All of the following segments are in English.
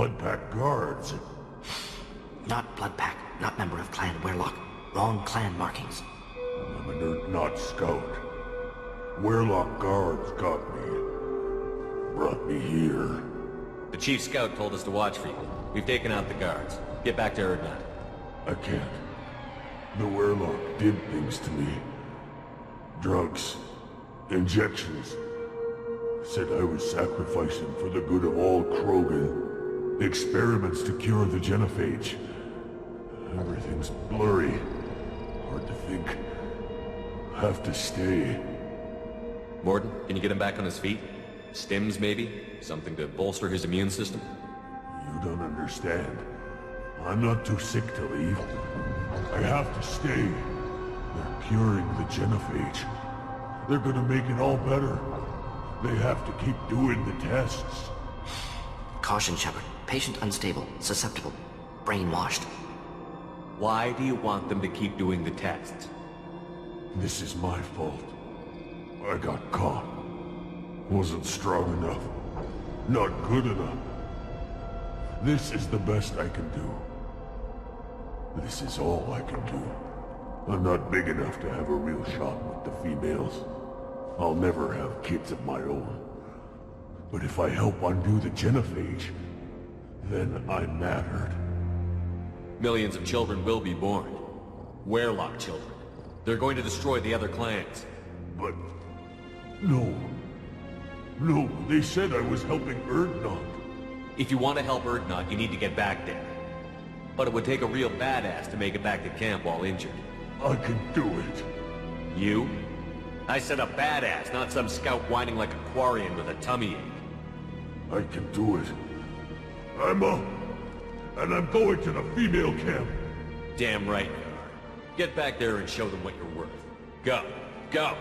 Blood Pack guards. Not Blood Pack, not member of Clan Werlock. Wrong clan markings. I'm an Urt scout. Werlock guards got me. Brought me here. The chief scout told us to watch for you. We've taken out the guards. Get back to Erdnot. I can't. The Werlock did things to me. Drugs. Injections. Said I was sacrificing for the good of all Krogan. Experiments to cure the genophage. Everything's blurry. Hard to think. Have to stay. Morden, can you get him back on his feet? Stims, maybe? Something to bolster his immune system? You don't understand. I'm not too sick to leave. I have to stay. They're curing the genophage. They're gonna make it all better. They have to keep doing the tests. Caution, Shepard. Patient unstable, susceptible, brainwashed. Why do you want them to keep doing the tests? This is my fault. I got caught. Wasn't strong enough. Not good enough. This is the best I can do. This is all I can do. I'm not big enough to have a real shot with the females. I'll never have kids of my own. But if I help undo the genophage, then I'm mattered. Millions of children will be born. Werlock children. They're going to destroy the other clans. But... no. No, they said I was helping Erdnot. If you want to help Erdnot, you need to get back there. But it would take a real badass to make it back to camp while injured. I can do it. You? I said a badass, not some scout whining like a Quarian with a tummy ache. I can do it. I'm up. And I'm going to the female camp. Damn right you are. Get back there and show them what you're worth. Go. Go!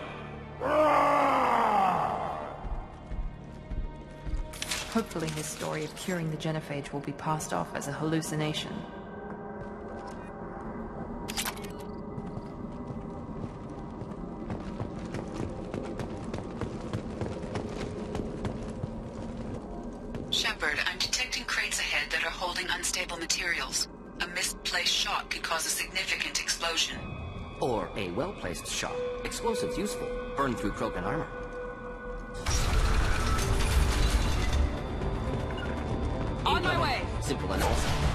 Hopefully his story of curing the genophage will be passed off as a hallucination. Shepard, I'm detecting crates ahead that are holding unstable materials. A misplaced shot could cause a significant explosion. Or a well-placed shot. Explosives useful. Burn through Krogan armor. On my way! Simple enough.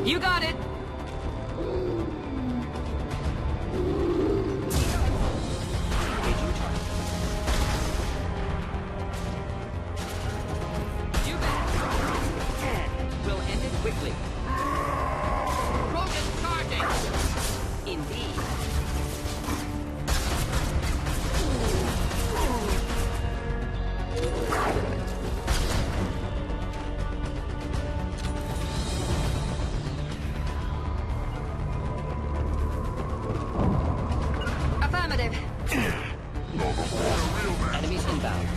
You got it! You bet! We'll end it quickly. Krogan charging! Indeed. Affirmative. Enemies inbound.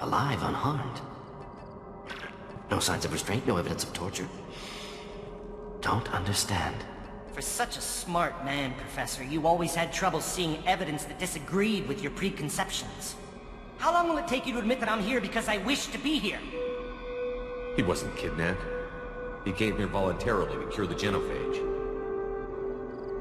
Alive, unharmed. No signs of restraint, no evidence of torture. Don't understand. For such a smart man, Professor, you always had trouble seeing evidence that disagreed with your preconceptions. How long will it take you to admit that I'm here because I wish to be here? He wasn't kidnapped. He came here voluntarily to cure the genophage.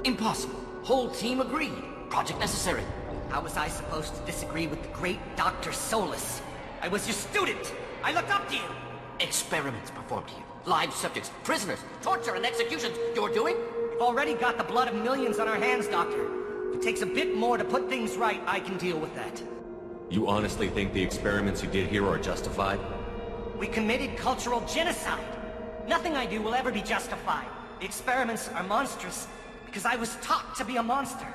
Impossible. Whole team agreed. Project necessary. How was I supposed to disagree with the great Dr. Solus? I was your student! I looked up to you! Experiments performed here. Live subjects, prisoners, torture and executions. You're doing? We've already got the blood of millions on our hands, Doctor. If it takes a bit more to put things right, I can deal with that. You honestly think the experiments you did here are justified? We committed cultural genocide. Nothing I do will ever be justified. The experiments are monstrous because I was taught to be a monster.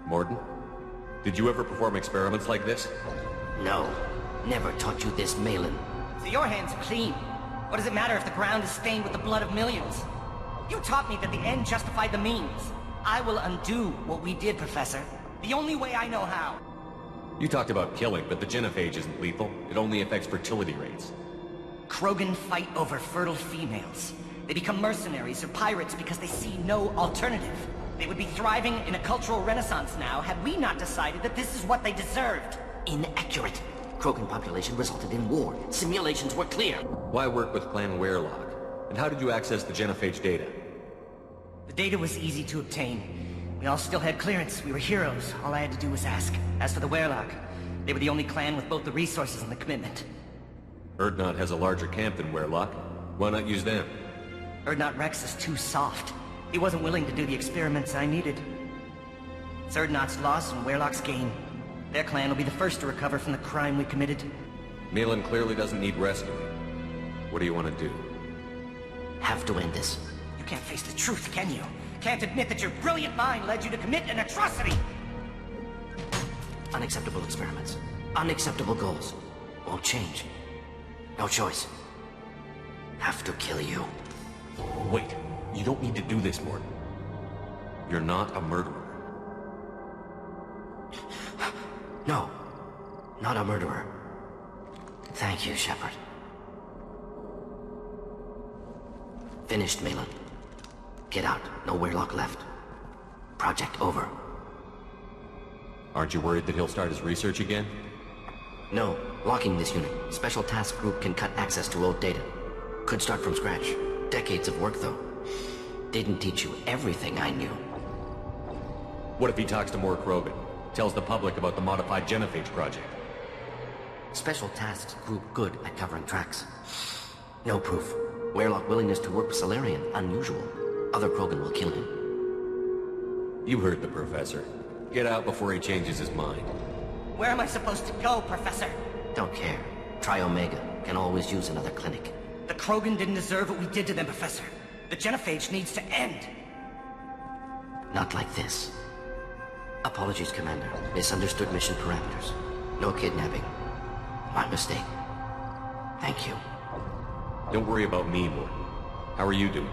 Morton, did you ever perform experiments like this? No. Never taught you this, Malin. So your hands are clean. What does it matter if the ground is stained with the blood of millions? You taught me that the end justified the means. I will undo what we did, Professor. The only way I know how. You talked about killing, but the genophage isn't lethal. It only affects fertility rates. Krogan fight over fertile females. They become mercenaries or pirates because they see no alternative. They would be thriving in a cultural renaissance now had we not decided that this is what they deserved. Inaccurate. Krogan population resulted in war. Simulations were clear. Why work with Clan Werelock? And how did you access the genophage data? The data was easy to obtain. We all still had clearance. We were heroes. All I had to do was ask. As for the Werelock, they were the only clan with both the resources and the commitment. Urdnot has a larger camp than Werelock. Why not use them? Urdnot Rex is too soft. He wasn't willing to do the experiments I needed. It's Urdnot's loss and Werelock's gain. Their clan will be the first to recover from the crime we committed. Malin clearly doesn't need rescuing. What do you want to do? Have to end this. You can't face the truth, can you? Can't admit that your brilliant mind led you to commit an atrocity! Unacceptable experiments. Unacceptable goals. Won't change. No choice. Have to kill you. Wait, you don't need to do this, Morton. You're not a murderer. No. Not a murderer. Thank you, Shepard. Finished, Malin. Get out. No Werelock left. Project over. Aren't you worried that he'll start his research again? No. Locking this unit. Special task group can cut access to old data. Could start from scratch. Decades of work, though. Didn't teach you everything I knew. What if he talks to more Krogan? Tells the public about the modified genophage project? Special tasks group good at covering tracks. No proof. Werelock willingness to work with Salarian, unusual. Other Krogan will kill him. You heard the Professor. Get out before he changes his mind. Where am I supposed to go, Professor? Don't care. Try Omega. Can always use another clinic. The Krogan didn't deserve what we did to them, Professor. The genophage needs to end. Not like this. Apologies, Commander. Misunderstood mission parameters. No kidnapping. My mistake. Thank you. Don't worry about me, Morton. How are you doing?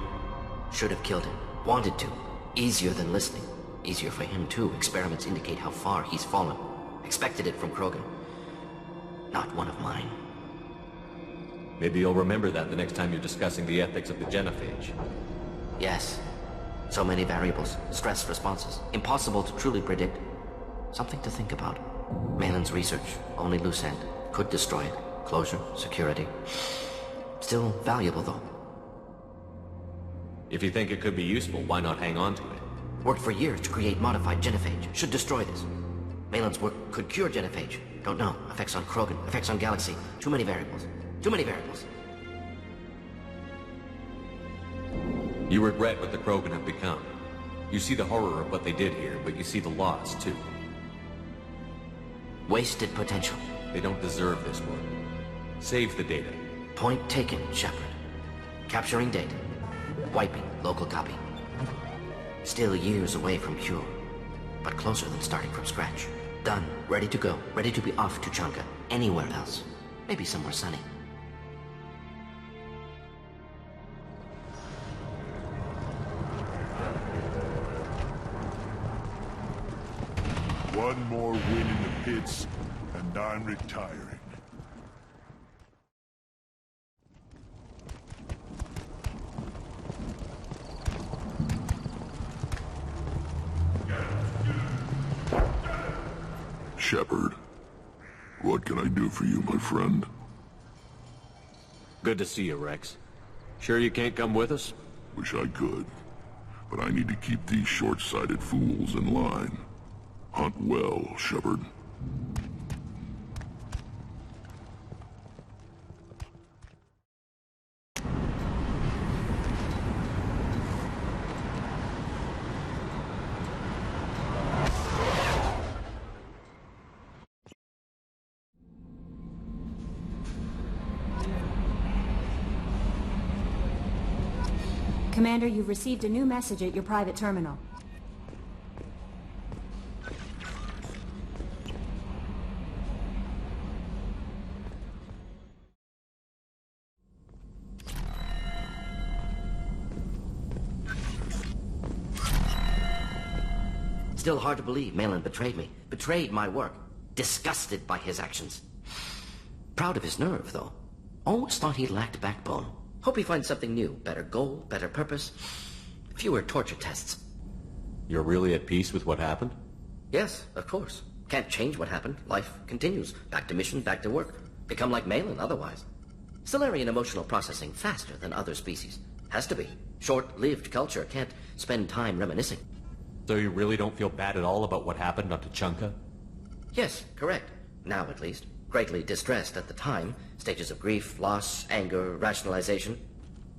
Should have killed him. Wanted to. Easier than listening. Easier for him, too. Experiments indicate how far he's fallen. Expected it from Krogan. Not one of mine. Maybe you'll remember that the next time you're discussing the ethics of the genophage. Yes. So many variables. Stress responses. Impossible to truly predict. Something to think about. Malin's research. Only loose end. Could destroy it. Closure. Security. Still valuable, though. If you think it could be useful, why not hang on to it? Worked for years to create modified genophage. Should destroy this. Malin's work could cure genophage. Don't know. Effects on Krogan. Effects on Galaxy. Too many variables. Too many variables. You regret what the Krogan have become. You see the horror of what they did here, but you see the loss, too. Wasted potential. They don't deserve this, Morton. Save the data. Point taken, Shepard. Capturing data. Wiping local copy. Still years away from cure, but closer than starting from scratch. Done. Ready to go. Ready to be off to Chanka. Anywhere else. Maybe somewhere sunny. One more win in the pits, and I'm retiring. Shepard, what can I do for you, my friend? Good to see you, Rex. Sure you can't come with us? Wish I could, but I need to keep these short-sighted fools in line. Hunt well, Shepard. Commander, you've received a new message at your private terminal. Still hard to believe Malin betrayed me. Betrayed my work. Disgusted by his actions. Proud of his nerve, though. Always thought he lacked backbone. Hope he finds something new. Better goal, better purpose. Fewer torture tests. You're really at peace with what happened? Yes, of course. Can't change what happened. Life continues. Back to mission, back to work. Become like Malin otherwise. Solarian emotional processing faster than other species. Has to be. Short-lived culture can't spend time reminiscing. So you really don't feel bad at all about what happened on Tuchanka? Yes, correct. Now at least. Greatly distressed at the time. Stages of grief, loss, anger, rationalization.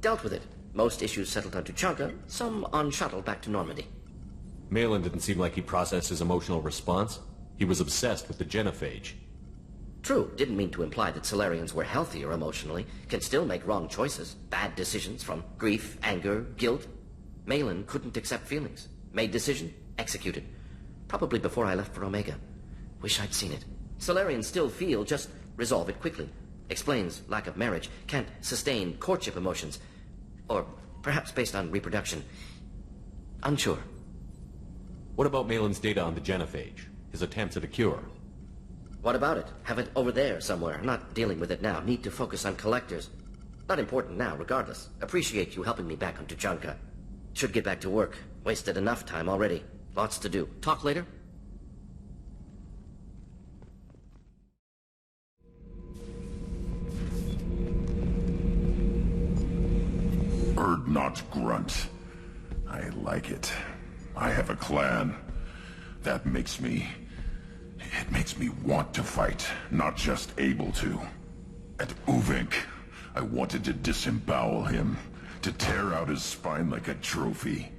Dealt with it. Most issues settled on Tuchanka, some on shuttle back to Normandy. Malin didn't seem like he processed his emotional response. He was obsessed with the genophage. True, didn't mean to imply that Solarians were healthier emotionally, can still make wrong choices, bad decisions from grief, anger, guilt. Malin couldn't accept feelings. Made decision, executed. Probably before I left for Omega. Wish I'd seen it. Solarians still feel, just resolve it quickly. Explains lack of marriage, can't sustain courtship emotions. Or perhaps based on reproduction. Unsure. What about Malin's data on the genophage? His attempts at a cure? What about it? Have it over there somewhere. Not dealing with it now. Need to focus on collectors. Not important now, regardless. Appreciate you helping me back on Tuchanka. Should get back to work. Wasted enough time already. Lots to do. Talk later? Bird not grunt. I like it. I have a clan. That makes me... It makes me want to fight, not just able to. At Uvink, I wanted to disembowel him, to tear out his spine like a trophy.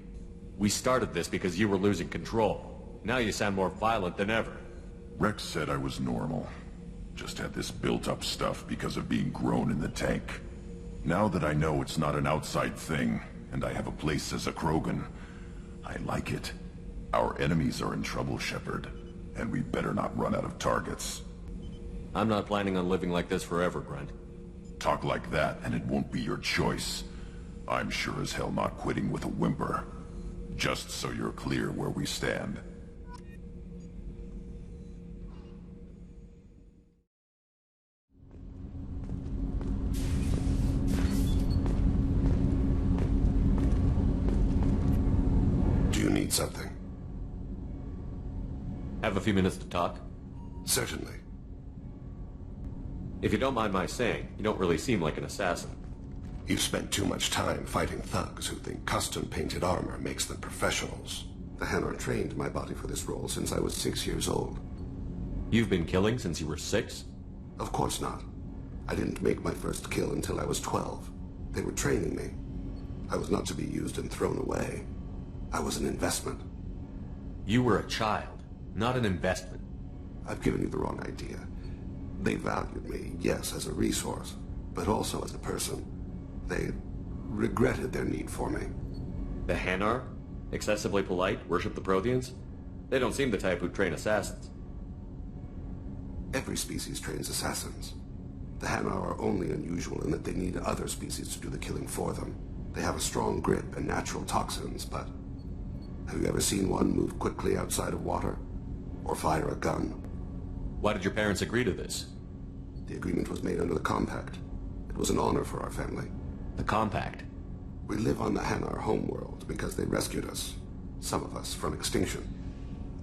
We started this because you were losing control. Now you sound more violent than ever. Rex said I was normal. Just had this built-up stuff because of being grown in the tank. Now that I know it's not an outside thing, and I have a place as a Krogan, I like it. Our enemies are in trouble, Shepard, and we better not run out of targets. I'm not planning on living like this forever, Grunt. Talk like that, and it won't be your choice. I'm sure as hell not quitting with a whimper. Just so you're clear where we stand. Do you need something? Have a few minutes to talk? Certainly. If you don't mind my saying, you don't really seem like an assassin. You've spent too much time fighting thugs who think custom-painted armor makes them professionals. The Hanar trained my body for this role since I was 6 years old. You've been killing since you were 6? Of course not. I didn't make my first kill until I was 12. They were training me. I was not to be used and thrown away. I was an investment. You were a child, not an investment. I've given you the wrong idea. They valued me, yes, as a resource, but also as a person. They regretted their need for me. The Hanar? Excessively polite, worship the Protheans? They don't seem the type who train assassins. Every species trains assassins. The Hanar are only unusual in that they need other species to do the killing for them. They have a strong grip and natural toxins, but... Have you ever seen one move quickly outside of water? Or fire a gun? Why did your parents agree to this? The agreement was made under the Compact. It was an honor for our family. The Compact? We live on the Hanar homeworld because they rescued us. Some of us from extinction.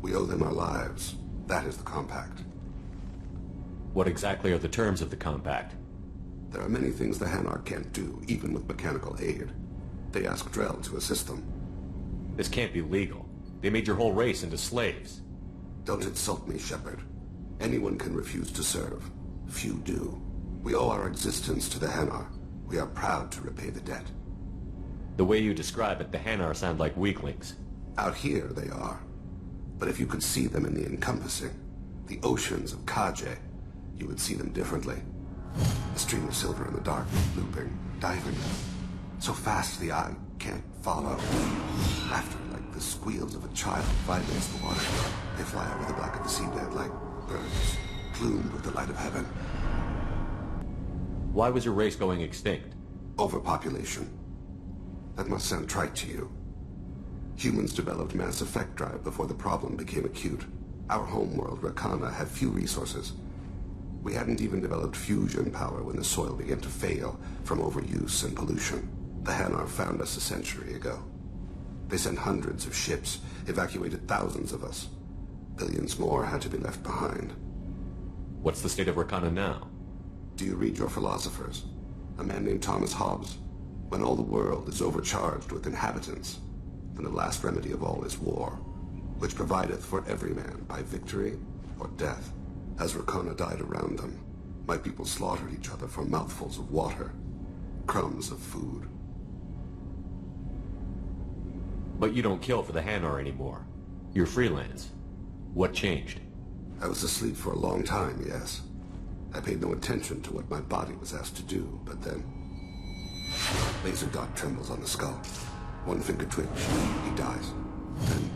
We owe them our lives. That is the compact. What exactly are the terms of the compact? There are many things the Hanar can't do, even with mechanical aid. They ask Drell to assist them. This can't be legal. They made your whole race into slaves. Don't insult me, Shepard. Anyone can refuse to serve. Few do. We owe our existence to the Hanar. We are proud to repay the debt. The way you describe it, the Hanar sound like weaklings. Out here, they are. But if you could see them in the encompassing, the oceans of Kaje, you would see them differently. A stream of silver in the dark, looping, diving. So fast the eye can't follow. Laughter like the squeals of a child vibrates the water. They fly over the black of the seabed like birds, plumed with the light of heaven. Why was your race going extinct? Overpopulation. That must sound trite to you. Humans developed mass effect drive before the problem became acute. Our homeworld, Rakana, had few resources. We hadn't even developed fusion power when the soil began to fail from overuse and pollution. The Hanar found us a century ago. They sent hundreds of ships, evacuated thousands of us. Billions more had to be left behind. What's the state of Rakana now? Do you read your philosophers? A man named Thomas Hobbes? When all the world is overcharged with inhabitants, then the last remedy of all is war, which provideth for every man by victory or death. As Rakana died around them, my people slaughtered each other for mouthfuls of water, crumbs of food. But you don't kill for the Hanar anymore. You're freelance. What changed? I was asleep for a long time, yes. I paid no attention to what my body was asked to do, but then... Laser dot trembles on the skull. One finger twitch, he dies. Then,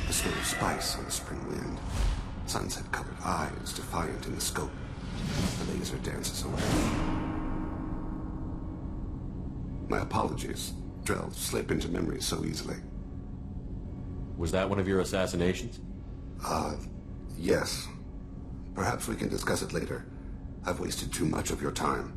the smell of spice on the spring wind. Sunset-colored eyes defiant in the scope. The laser dances away. My apologies. Drell slip into memory so easily. Was that one of your assassinations? Yes. Perhaps we can discuss it later. I've wasted too much of your time.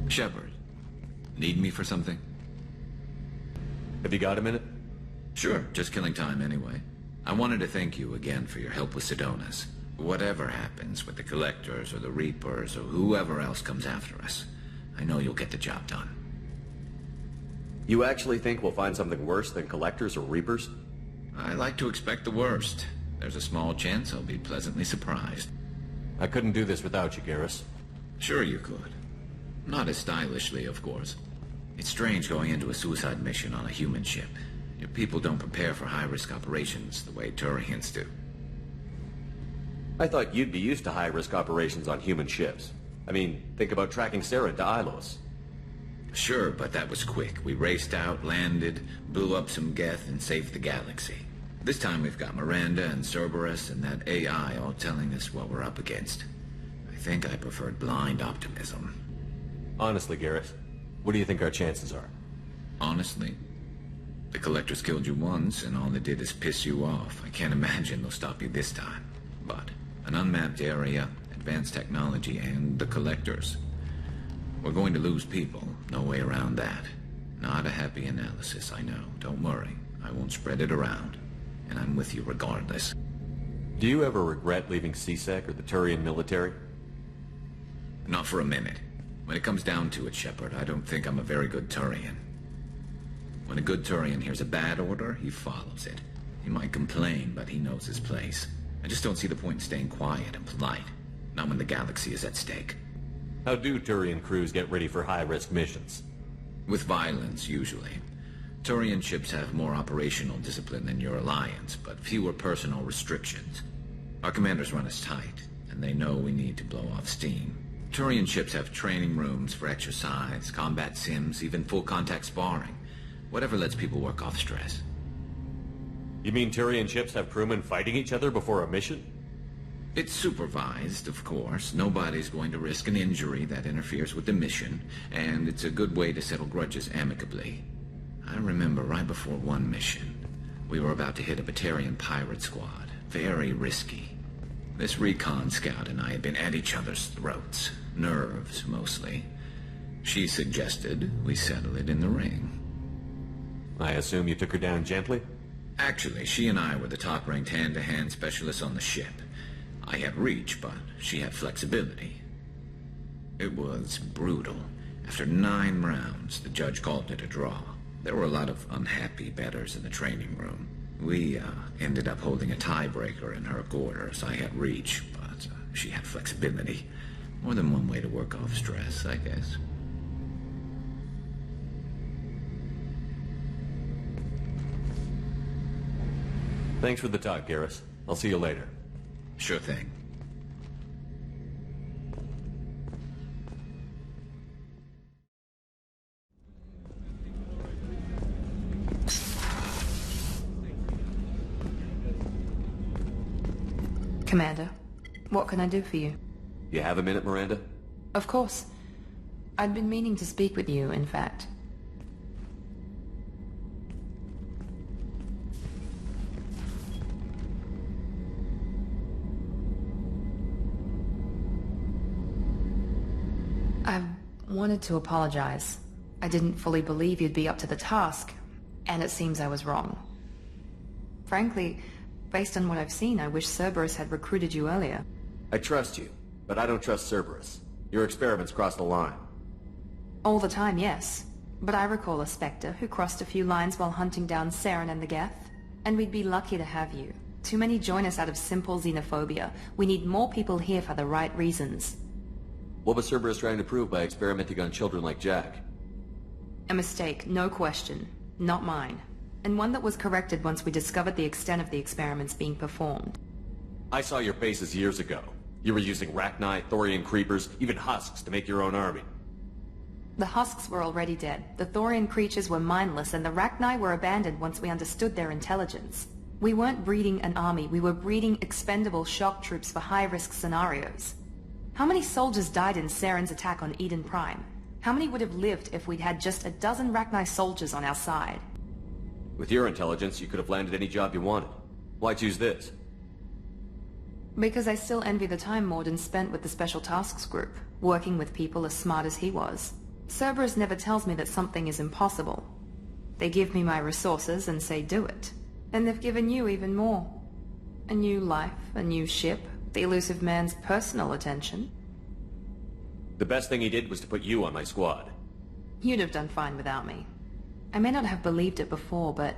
Shepard, need me for something? Have you got a minute? Sure, just killing time anyway. I wanted to thank you again for your help with Sidonis. Whatever happens with the Collectors or the Reapers or whoever else comes after us, I know you'll get the job done. You actually think we'll find something worse than Collectors or Reapers? I like to expect the worst. There's a small chance I'll be pleasantly surprised. I couldn't do this without you, Garrus. Sure you could. Not as stylishly, of course. It's strange going into a suicide mission on a human ship. Your people don't prepare for high-risk operations the way Turians do. I thought you'd be used to high-risk operations on human ships. I mean, think about tracking Sarah to Ilos. Sure, but that was quick. We raced out, landed, blew up some Geth, and saved the galaxy. This time we've got Miranda and Cerberus and that AI all telling us what we're up against. I think I preferred blind optimism. Honestly, Garrus, what do you think our chances are? Honestly? The Collectors killed you once, and all they did is piss you off. I can't imagine they'll stop you this time. But an unmapped area, advanced technology, and the Collectors. We're going to lose people. No way around that. Not a happy analysis, I know. Don't worry. I won't spread it around. And I'm with you regardless. Do you ever regret leaving CSEC or the Turian military? Not for a minute. When it comes down to it, Shepard, I don't think I'm a very good Turian. When a good Turian hears a bad order, he follows it. He might complain, but he knows his place. I just don't see the point in staying quiet and polite. Not when the galaxy is at stake. How do Turian crews get ready for high-risk missions? With violence, usually. Turian ships have more operational discipline than your alliance, but fewer personal restrictions. Our commanders run us tight, and they know we need to blow off steam. Turian ships have training rooms for exercise, combat sims, even full-contact sparring. Whatever lets people work off stress. You mean Turian ships have crewmen fighting each other before a mission? It's supervised, of course. Nobody's going to risk an injury that interferes with the mission, and it's a good way to settle grudges amicably. I remember right before one mission, we were about to hit a Batarian pirate squad. very risky. This recon scout and I had been at each other's throats. Nerves, mostly. She suggested we settle it in the ring. I assume you took her down gently? Actually, she and I were the top-ranked hand-to-hand specialists on the ship. I had reach, but she had flexibility. It was brutal. After 9 rounds, the judge called it a draw. There were a lot of unhappy bettors in the training room. We ended up holding a tiebreaker in her quarters. I had reach, but she had flexibility. More than one way to work off stress, I guess. Thanks for the talk, Garrus. I'll see you later. Sure thing. Commander, what can I do for you? You have a minute, Miranda? Of course. I'd been meaning to speak with you, in fact. I wanted to apologize. I didn't fully believe you'd be up to the task, and it seems I was wrong. Frankly, based on what I've seen, I wish Cerberus had recruited you earlier. I trust you, but I don't trust Cerberus. Your experiments crossed the line. All the time, yes. But I recall a Spectre who crossed a few lines while hunting down Saren and the Geth. And we'd be lucky to have you. Too many join us out of simple xenophobia. We need more people here for the right reasons. What was Cerberus trying to prove by experimenting on children like Jack? A mistake, no question. Not mine. And one that was corrected once we discovered the extent of the experiments being performed. I saw your faces years ago. You were using Rachni, Thorian creepers, even husks to make your own army. The husks were already dead. The Thorian creatures were mindless, and the Rachni were abandoned once we understood their intelligence. We weren't breeding an army, we were breeding expendable shock troops for high-risk scenarios. How many soldiers died in Saren's attack on Eden Prime? How many would have lived if we'd had just a dozen Rachni soldiers on our side? With your intelligence, you could have landed any job you wanted. Why choose this? Because I still envy the time Morden spent with the Special Tasks Group, working with people as smart as he was. Cerberus never tells me that something is impossible. They give me my resources and say do it. And they've given you even more. A new life, a new ship, the elusive man's personal attention. The best thing he did was to put you on my squad. You'd have done fine without me. I may not have believed it before, but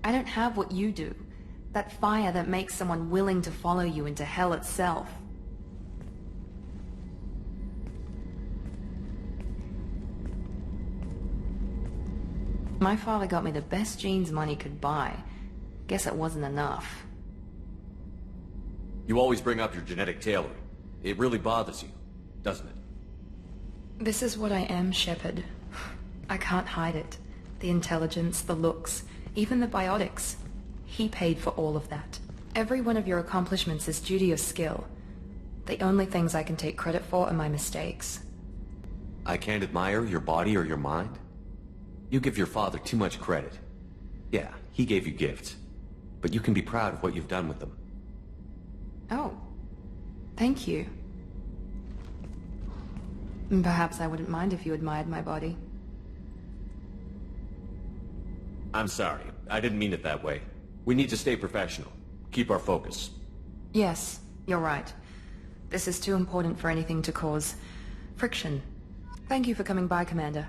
I don't have what you do. That fire that makes someone willing to follow you into hell itself. My father got me the best genes money could buy. Guess it wasn't enough. You always bring up your genetic tailoring. It really bothers you, doesn't it? This is what I am, Shepard. I can't hide it. The intelligence, the looks, even the biotics. He paid for all of that. Every one of your accomplishments is due to your skill. The only things I can take credit for are my mistakes. I can't admire your body or your mind? You give your father too much credit. Yeah, he gave you gifts. But you can be proud of what you've done with them. Oh. Thank you. Perhaps I wouldn't mind if you admired my body. I'm sorry. I didn't mean it that way. We need to stay professional. Keep our focus. Yes, you're right. This is too important for anything to cause friction. Thank you for coming by, Commander.